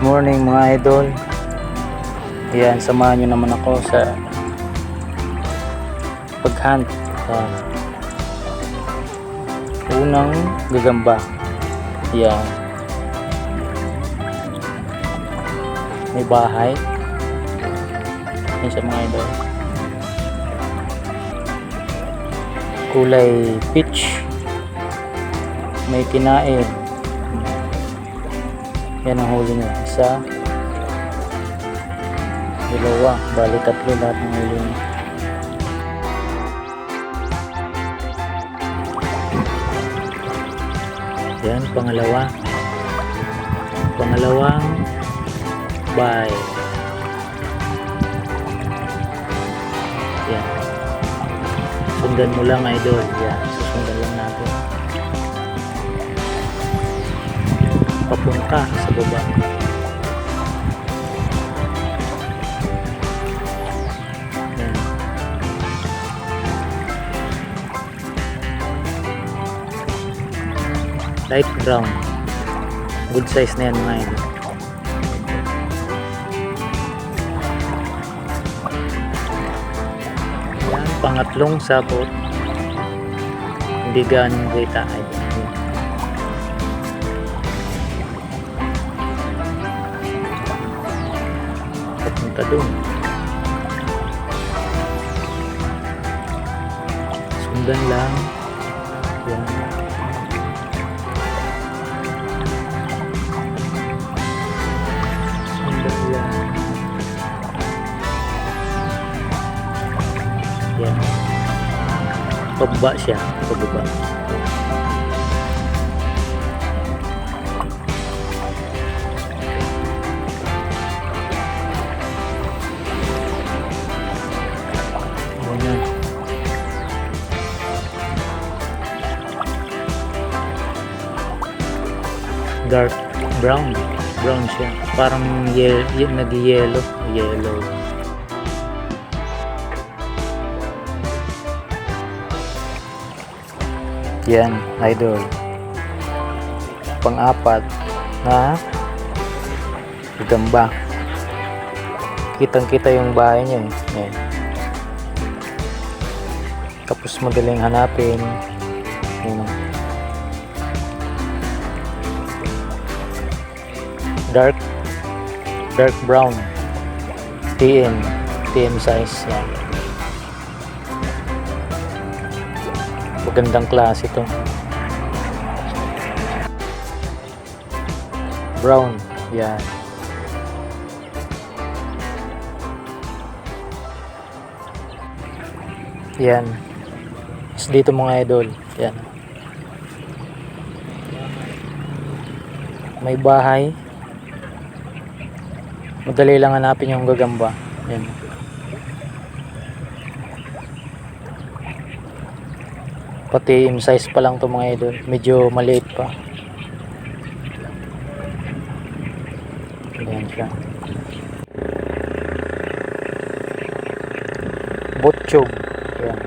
Morning mga idol. Yan, samahan nyo naman ako sa pag-hunt sa unang gagamba. Yan, may bahay. Yan siya mga idol, kulay peach, may kinain. Yan ang huli niya, isa, dalawa, bali tatlo lahat ng huli niya. Yan, pangalawang bye. Yan, sundan mo lang idol. Yan, susundan lang natin papunta sa baba. Yan. Light brown, good size na yan mga idol. Yan, pangatlong sapot, hindi ganong kita idol. Papunta dun, sundan lang. Yan, sundan lang. Yan, pababa siya, pababa. Dark brown siya, parang nag-yellow. Yan idol, pang-apat na gagamba. Kitang kita yung bahay niya eh. Yan. Tapos madaling hanapin. Yan. Dark brown, TM size. Yan, magandang klase ito, brown. Yan, yan. Is dito mga idol. Yan, may bahay, madali lang hanapin yung gagamba. Yan, pati im size pa lang to mga idol, medyo maliit pa. Yan siya, butchog. Yan,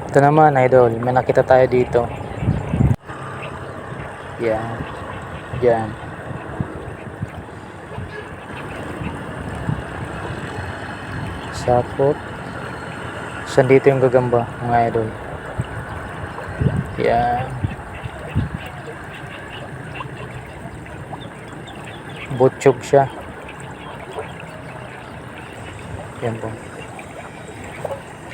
ito naman idol, may nakita tayo dito. Yan, yan, sapot. Saan dito yung gagamba mga idol? Yan, butchog siya. Yan po,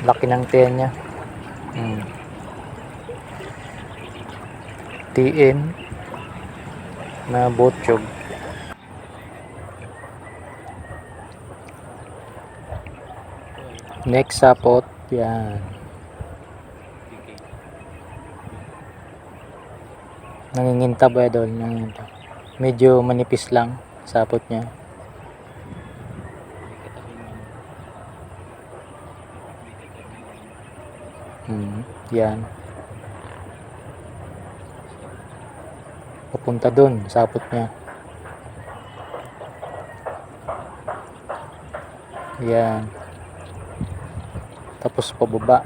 laki ng tiyan niya. TM na butchog. Next sapot. Yan, nangingintab idol, nangingintab. Medyo manipis lang sapot niya. Yan. Papunta dun, sapot niya. Yan. Tapos pababa.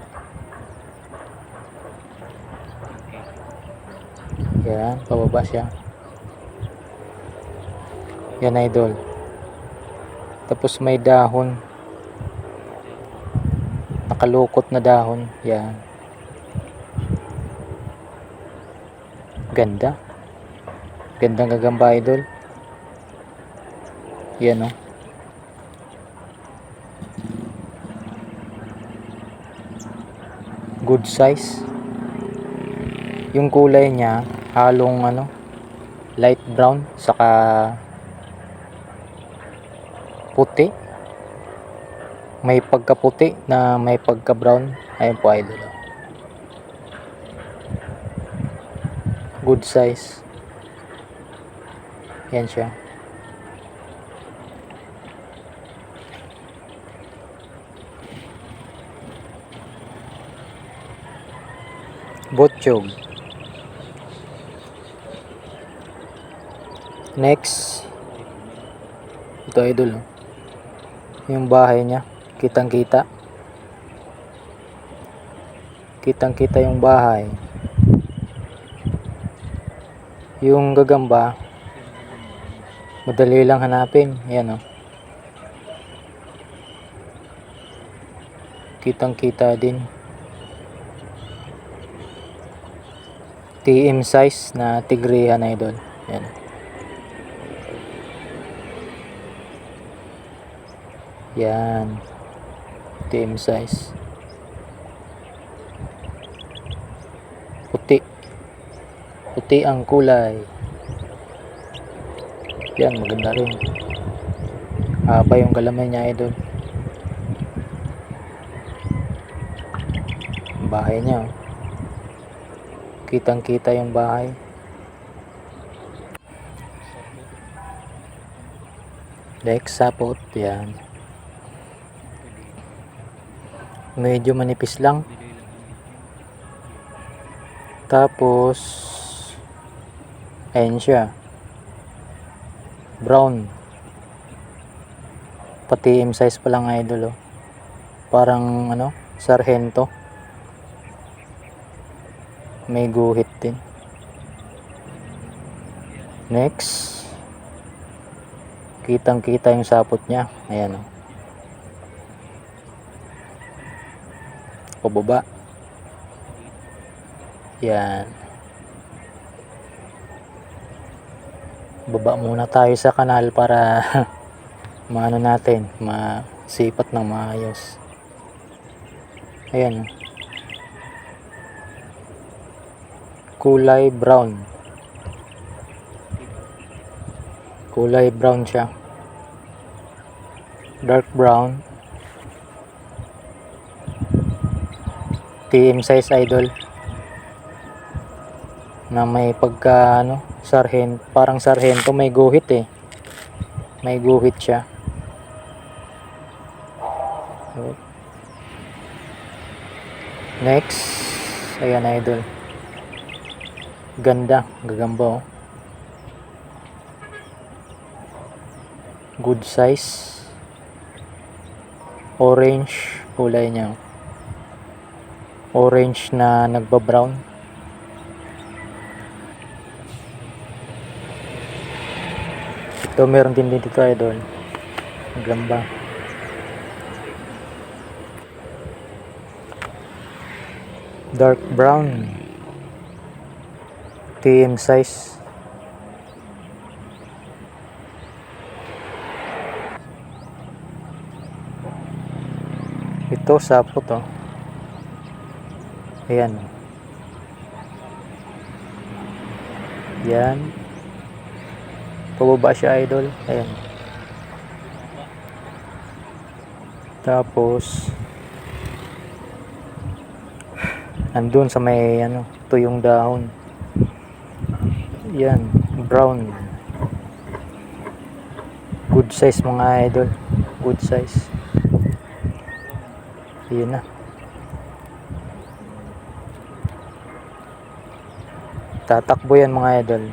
Yan, pababa siya. Yan, idol. Tapos may dahon. Nakalukot na dahon. Yan. Ganda. Gandang gagamba, idol. Yan, oh. Good size. Yung kulay niya halong light brown saka puti. May pagkaputi na may pagka brown. Ayun po, idol. Good size. Yan siya. Botchog. Next, ito, idol, yung bahay niya, kitang kita yung bahay. Yung gagamba madali lang hanapin. Yan, oh. Kitang kita din. TM size na tigrihan, idol. Yan. Yan. TM size. Puti. Puti ang kulay. Yan, maganda rin. Haba yung galaman niya, idol. Bahay niya, oh. Kitang kita yung bahay. Next, sapot. Yan. Medyo manipis lang. Tapos ayun siya, brown. Pati M size pa lang, idol, oh. Parang sarhento. May guhit din. Next, kitang kita yung sapot niya. Ayan, oh. Pababa. Yan. Baba muna tayo sa kanal para maano natin, masipat ng maayos. Ayan. Kulay brown. Kulay brown siya. Dark brown. TM size, idol. Na may pagka parang sarhento, may guhit eh. May guhit siya. Next, ayan, idol. Ganda, gagamba, oh. Good size. Orange kulay niya. Orange na nagba-brown. Ito meron din dito, idol. Gamba. Dark brown. TM size. Ito sapot, oh. Ayan. Yan. Pababa siya, idol. Ayan. Tapos andun sa may tuyong dahon. Yan, brown. Good size, mga idol. Good size. Yun na. Tatakbo yan mga idol.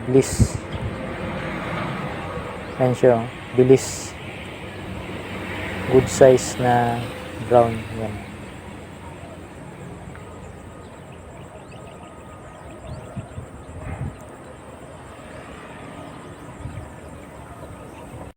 Bilis. Ayan siya. Bilis. Good size na brown. Yan.